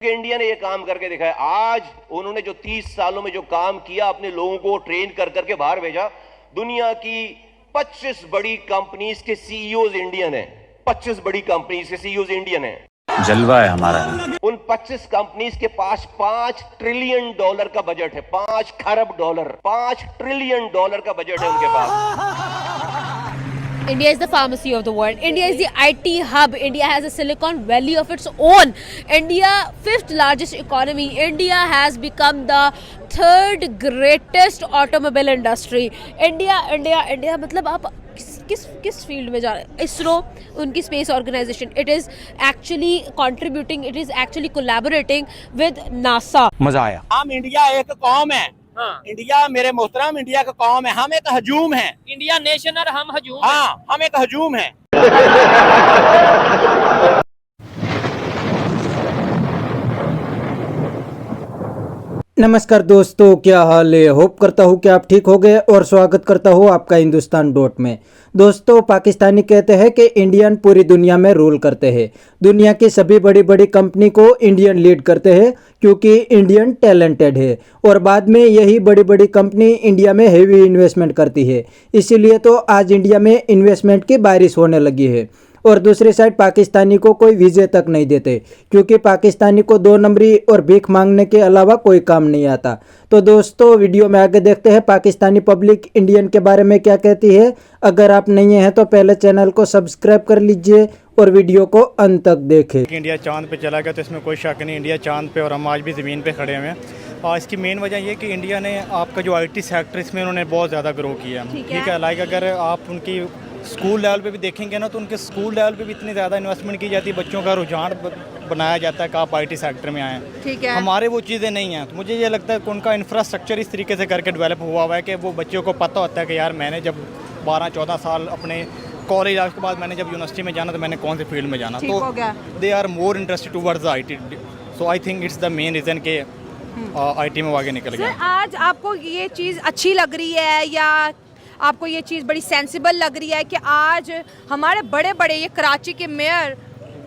India ने ये काम करके दिखाया। आज उन्होंने जो 30 सालों में जो काम किया, अपने लोगों को ट्रेन कर करके बाहर भेजा। दुनिया की 25 बड़ी कंपनीज के सीईओज इंडियन हैं। 25 बड़ी कंपनीज के सीईओज इंडियन हैं। जलवा है हमारा। उन 25 कंपनीज के पास $5 ट्रिलियन का बजट है। 5 खरब डॉलर, $5 ट्रिलियन का बजट है उनके पास। India is the pharmacy of the world. India is the IT hub. India has a Silicon Valley of its own. India, 5th largest economy. India has become the 3rd greatest automobile industry. India मतलब आप किस field में जा रहे हैं? इसरो, उनकी space organisation, it is actually contributing, it is actually collaborating with NASA. मजा आया। हम इंडिया एक कौम है। हाँ। इंडिया मेरे मोहतरम, इंडिया का कौम है। हम एक हजूम है। इंडिया नेशन और हम हजूम। हाँ, हम एक हजूम है। नमस्कार दोस्तों, क्या हाल है? होप करता हूँ कि आप ठीक हो गए और स्वागत करता हूँ आपका हिंदुस्तान डॉट में। दोस्तों, पाकिस्तानी कहते हैं कि इंडियन पूरी दुनिया में रूल करते हैं। दुनिया की सभी बड़ी बड़ी कंपनी को इंडियन लीड करते हैं क्योंकि इंडियन टैलेंटेड है और बाद में यही बड़ी बड़ी कंपनी इंडिया में हेवी इन्वेस्टमेंट करती है। इसीलिए तो आज इंडिया में इन्वेस्टमेंट की बारिश होने लगी है। और दूसरी साइड पाकिस्तानी को कोई वीज़े तक नहीं देते क्योंकि पाकिस्तानी को 2 नंबरी और भीख मांगने के अलावा कोई काम नहीं आता। तो दोस्तों, वीडियो में आगे देखते हैं पाकिस्तानी पब्लिक इंडियन के बारे में क्या कहती है। अगर आप नहीं हैं तो पहले चैनल को सब्सक्राइब कर लीजिए और वीडियो को अंत तक देखें। इंडिया चांद पे चला गया तो इसमें कोई शक नहीं, इंडिया चांद पे और हम आज भी ज़मीन पे खड़े हुए हैं। और इसकी मेन वजह ये कि इंडिया ने आपका जो IT सेक्टर इसमें उन्होंने बहुत ज़्यादा ग्रो किया। ठीक है, लाइक अगर आप उनकी स्कूल लेवल पे भी देखेंगे ना तो उनके स्कूल लेवल पे भी इतनी ज़्यादा इन्वेस्टमेंट की जाती है, बच्चों का रुझान बनाया जाता है कि आप IT सेक्टर में आएँ। ठीक है, हमारे वो चीज़ें नहीं हैं। तो मुझे ये लगता है कि उनका इंफ्रास्ट्रक्चर इस तरीके से करके डेवलप हुआ है कि वो बच्चों को पता होता है कि यार मैंने जब 12-14 साल अपने कॉलेज आने के बाद मैंने जब यूनिवर्सिटी में जाना तो मैंने कौन से फील्ड में जाना, तो they are more interested towards IT। So I think it's the main reason के IT में आगे निकल गया। आज आपको ये चीज़ अच्छी लग रही है या आपको ये चीज़ बड़ी सेंसिबल लग रही है कि आज हमारे बड़े बड़े ये कराची के मेयर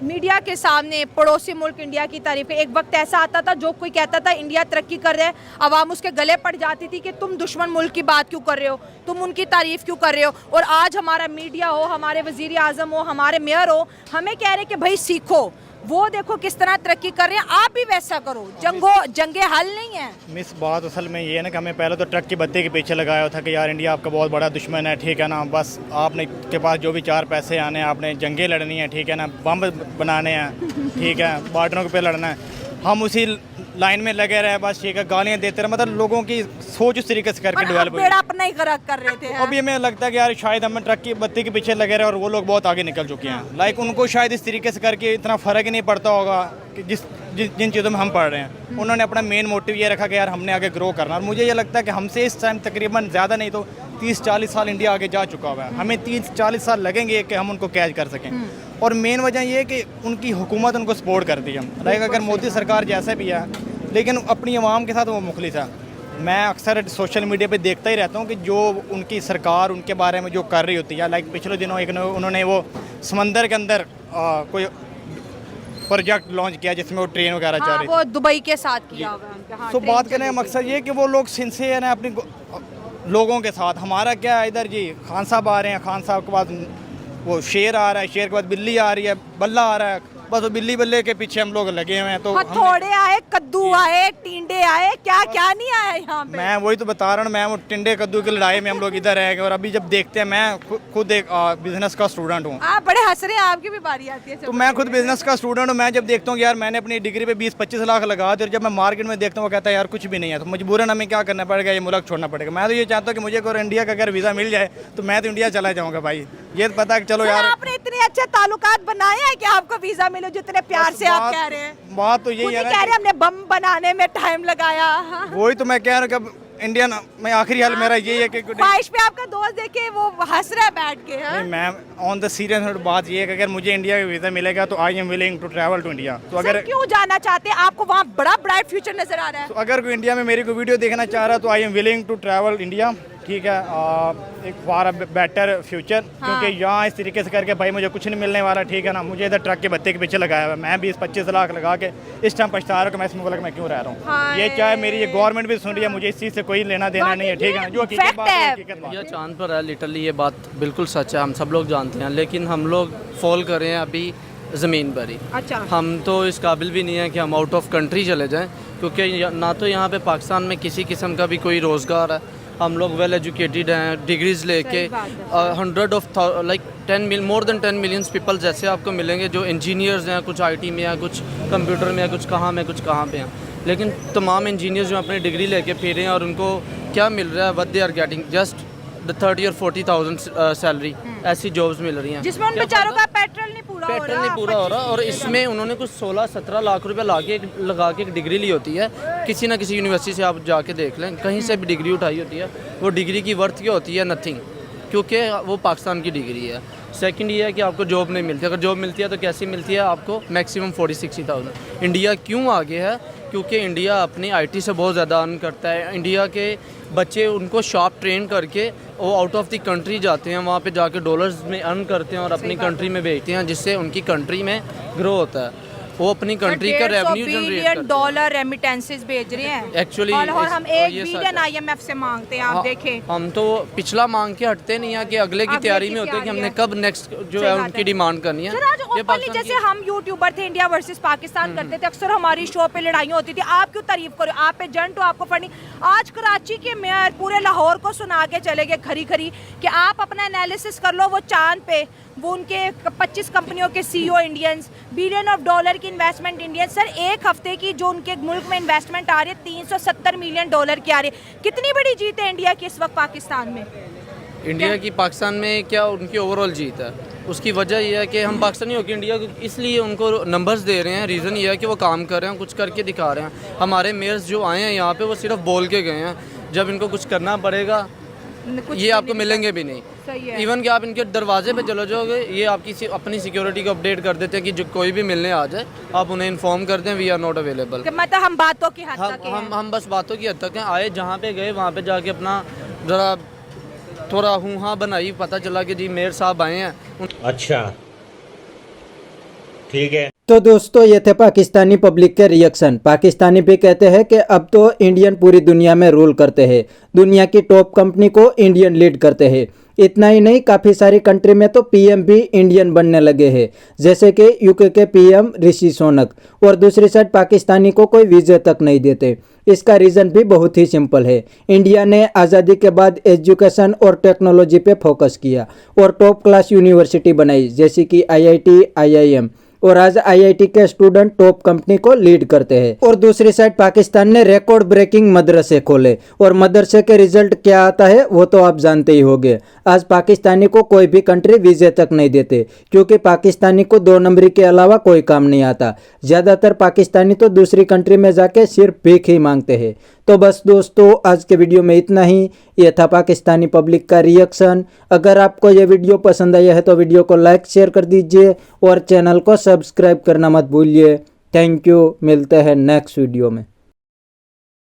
मीडिया के सामने पड़ोसी मुल्क इंडिया की तारीफ है? एक वक्त ऐसा आता था जो कोई कहता था इंडिया तरक्की कर रहा है, आवाम उसके गले पड़ जाती थी कि तुम दुश्मन मुल्क की बात क्यों कर रहे हो, तुम उनकी तारीफ क्यों कर रहे हो। और आज हमारा मीडिया हो, हमारे वज़ीर आज़म हो, हमारे मेयर हो, हमें कह रहे हैं कि भाई सीखो, वो देखो किस तरह तरक्की कर रहे हैं, आप भी वैसा करो। जंगे हल नहीं है। मिस बात असल में ये है ना कि हमें पहले तो ट्रक की बत्ती के पीछे लगाया था कि यार इंडिया आपका बहुत बड़ा दुश्मन है, ठीक है ना, बस आपने के पास जो भी 4 पैसे आने हैं, आपने जंगें लड़नी है, ठीक है ना, बम बनाने हैं, ठीक है, बॉर्डरों पे लड़ना है, हम उसी लाइन में लगे रहे, बस ठीक है, गालियाँ देते रहे। मतलब लोगों की सोच उस तरीके से करके डेवलप हुई। अपना ही कर रहे थे। अभी हमें लगता है कि यार शायद हमें ट्रक की बत्ती के पीछे लगे रहे और वो लोग बहुत आगे निकल चुके हैं। लाइक उनको शायद इस तरीके से करके इतना फ़र्क ही नहीं पड़ता होगा कि जिन चीज़ों में हम पढ़ रहे हैं। उन्होंने अपना मेन मोटिव ये रखा कि यार हमने आगे ग्रो करना। और मुझे ये लगता है कि हमसे इस टाइम तकरीबन ज़्यादा नहीं तो 30-40 साल इंडिया आगे जा चुका हुआ है। हमें 30-40 साल लगेंगे कि हम उनको कैच कर सकें। और मेन वजह ये है कि उनकी हुकूमत उनको सपोर्ट करती है। लाइक अगर मोदी सरकार जैसे भी है लेकिन अपनी आवाम के साथ वो मुखलिस है। मैं अक्सर सोशल मीडिया पे देखता ही रहता हूँ कि जो उनकी सरकार उनके बारे में जो कर रही होती है। लाइक पिछले दिनों उन्होंने वो समंदर के अंदर कोई प्रोजेक्ट लॉन्च किया जिसमें वो ट्रेन वगैरह चल रही थी। वो दुबई के साथ किया हुआ है उनके। हाँ, तो बात करने का मकसद ये कि वो लोग सिंसियर हैं अपनी लोगों के साथ। हमारा क्या है, इधर जी खान साहब आ रहे हैं, खान साहब के बाद वो शेर आ रहा है, शेर के बाद बिल्ली आ रही है, बल्ला आ रहा है, बस वो बिल्ली बल्ले के पीछे हम लोग लगे हुए हैं। तो हथौड़े आए, कद्दू आए, टिंडे आए, क्या क्या नहीं आया यहाँ पे। मैं वही तो बता रहा हूँ, मैं वो टिंडे कद्दू की लड़ाई में हम लोग इधर रहेंगे। और अभी जब देखते हैं, मैं खुद एक बिजनेस का स्टूडेंट हूँ। आप बड़े हंस रहे हैं, आपकी भी बारी आती है। तो मैं खुद बिजनेस का स्टूडेंट हूँ। मैं जब देखता हूँ यार मैंने अपनी डिग्री पे 20-25 लाख लगा दिए और जब मैं मार्केट में देखता हूँ वो कहता है यार कुछ भी नहीं है, तो मजबूरन हमें क्या करना पड़ेगा, ये मुल्क छोड़ना पड़ेगा। मैं तो ये चाहता हूँ कि मुझे अगर इंडिया का अगर वीज़ा मिल जाए तो मैं तो इंडिया चला जाऊँगा भाई। ये तो पता है कि चलो यार आपने इतने अच्छे ताल्लुकात बनाए हैं कि आपको वीजा मिले, जितने प्यार से आप कह रहे हैं। बात तो यही है, कह रहे हमने बम बनाने में टाइम लगाया। वही तो मैं कह रहा हूँ कि इंडियन में आखिरी हाल मेरा यही है कि ख्वाहिश पे आपका दोस्त देखे वो हंस रहा है बैठ के। नहीं, मैं ऑन द सीरियस नोट बात ये है कि अगर मुझे इंडिया का वीज़ा मिलेगा तो I am willing to travel to India. तो अगर क्यों जाना चाहते हैं, आपको वहाँ बड़ा ब्राइट फ्यूचर नजर आ रहा है। तो अगर कोई इंडिया में मेरी को वीडियो देखना चाह रहा है तो I am willing to travel India. ठीक है, एक फॉर बेटर फ्यूचर, क्योंकि यहाँ इस तरीके से करके भाई मुझे कुछ नहीं मिलने वाला, ठीक है ना। मुझे इधर ट्रक के बत्ती के पीछे लगाया हुआ है, मैं 20-25 लाख लगा के इस टाइम पछता रहा हूँ कि मैं इस मुल्क में क्यों रह रहा हूँ। ये चाहे मेरी ये गवर्नमेंट भी सुन रही है, मुझे इस चीज़ से कोई लेना देना नहीं है, ठीक है ना। जो हकीकत बात है हकीकत बात ये चांद पर है लिटरली, ये बात बिल्कुल सच है, हम सब लोग जानते हैं, लेकिन हम लोग फॉल कर रहे हैं अभी ज़मीन पर ही। अच्छा, हम तो इस काबिल भी नहीं है कि हम आउट ऑफ कंट्री चले जाएं, क्योंकि ना तो यहाँ पे पाकिस्तान में किसी किस्म का भी कोई रोज़गार है। हम लोग वेल एजुकेटेड हैं, डिग्रीज लेके 100 of like 10 more than 10 million people जैसे आपको मिलेंगे जो इंजीनियर्स हैं, कुछ आईटी में हैं, कुछ कंप्यूटर में हैं, कुछ कहाँ में, कुछ कहाँ पे हैं। लेकिन तमाम इंजीनियर्स जो अपनी डिग्री लेके फिर हैं और उनको क्या मिल रहा है, what they are getting just 30 और 40,000 सैलरी, ऐसी जॉब्स मिल रही हैं जिसमें उन बेचारों का पेट्रोल नहीं पूरा हो रहा। और इसमें उन्होंने कुछ 16-17 लाख रुपए लगा के एक डिग्री ली होती है। किसी ना किसी यूनिवर्सिटी से आप जाके देख लें, कहीं से भी डिग्री उठाई होती है, वो डिग्री की वर्थ क्या होती है, नथिंग, क्योंकि वो पाकिस्तान की डिग्री है। सेकंड ये है कि आपको जॉब नहीं मिलती, अगर जॉब मिलती है तो कैसी मिलती है आपको, मैक्सिमम 40-60,000। इंडिया क्यों आगे है, क्योंकि इंडिया अपनी आईटी से बहुत ज़्यादा अर्न करता है। इंडिया के बच्चे उनको शॉप ट्रेन करके वो आउट ऑफ द कंट्री जाते हैं, वहाँ पे जाके डॉलर्स में अर्न करते हैं और अपनी कंट्री में भेजते हैं, जिससे उनकी कंट्री में ग्रो होता है, वो अपनी कंट्री का रेवेन्यू जनरेट करते हैं। डॉलर रेमिटेंसेस भेज रहे हैं एक्चुअली, और हम 1 बिलियन IMF से मांगते हैं। आप देखें, हम तो पिछला मांग के हटते नहीं है कि अगले की तैयारी में होते हैं कि हमने कब नेक्स्ट जो है उनकी डिमांड करनी है। ये जैसे हम यूट्यूबर थे, इंडिया वर्सेस पाकिस्तान करते थे, अक्सर हमारी शो पे लड़ाइयाँ होती थी, आप क्यों तारीफ करो, आप पे जंट हो, आपको फंडिंग। आज कराची के मेयर पूरे लाहौर को सुना के चले गए खरी खरी कि आप अपना एनालिसिस कर लो, वो चांद पे वो उनके 25 कंपनियों के CEO Indians, billion of dollar की इन्वेस्टमेंट इंडियंस। सर, एक हफ्ते की जो उनके मुल्क में इन्वेस्टमेंट आ रही है 370 मिलियन डॉलर की आ रही है। कितनी बड़ी जीत है इंडिया की इस वक्त पाकिस्तान में? इंडिया की पाकिस्तान में क्या उनकी ओवरऑल जीत है, उसकी वजह यह है कि हम पाकिस्तानी होकर इंडिया को इसलिए उनको नंबर्स दे रहे हैं। रीज़न ये है कि वो काम कर रहे हैं, कुछ करके दिखा रहे हैं। हमारे मेयर्स जो आए हैं यहाँ पे वो सिर्फ बोल के गए हैं, जब इनको कुछ करना पड़ेगा ये आपको मिलेंगे भी नहीं। इवन कि आप इनके दरवाजे पे चलो जाओगे, ये आपकी अपनी सिक्योरिटी को अपडेट कर देते हैं कि जो कोई भी मिलने आ जाए आप उन्हें इन्फॉर्म कर दें, वी आर नॉट अवेलेबल। मतलब हम बातों की हद तक हैं। हम बस बातों की हद तक हैं। आए जहाँ पे गए वहाँ पे जाके अपना ज़रा थोड़ा हूँ हाँ बनाई, पता चला कि जी मेयर साहब आए हैं। अच्छा, ठीक है। तो दोस्तों, ये थे पाकिस्तानी पब्लिक के रिएक्शन। पाकिस्तानी भी कहते हैं कि अब तो इंडियन पूरी दुनिया में रूल करते हैं, दुनिया की टॉप कंपनी को इंडियन लीड करते हैं। इतना ही नहीं, काफ़ी सारी कंट्री में तो PM भी इंडियन बनने लगे हैं, जैसे कि UK के PM ऋषि सोनक। और दूसरी साइड पाकिस्तानी को कोई वीज़ा तक नहीं देते। इसका रीज़न भी बहुत ही सिंपल है। इंडिया ने आज़ादी के बाद एजुकेशन और टेक्नोलॉजी पे फोकस किया और टॉप क्लास यूनिवर्सिटी बनाई, जैसे कि IIT, IIM, और आज IIT के स्टूडेंट टॉप कंपनी को लीड करते हैं। और दूसरी साइड पाकिस्तान ने रिकॉर्ड ब्रेकिंग मदरसे खोले, और मदरसे के रिजल्ट क्या आता है वो तो आप जानते ही होंगे। आज पाकिस्तानी को कोई भी कंट्री वीज़े तक नहीं देते, क्योंकि पाकिस्तानी को 2 नंबरी के अलावा कोई काम नहीं आता। ज़्यादातर पाकिस्तानी तो दूसरी कंट्री में जाके सिर्फ भीख ही मांगते हैं। तो बस दोस्तों, आज के वीडियो में इतना ही। ये था पाकिस्तानी पब्लिक का रिएक्शन। अगर आपको ये वीडियो पसंद आया है तो वीडियो को लाइक शेयर कर दीजिए और चैनल को सब्सक्राइब करना मत भूलिए। थैंक यू, मिलते हैं नेक्स्ट वीडियो में।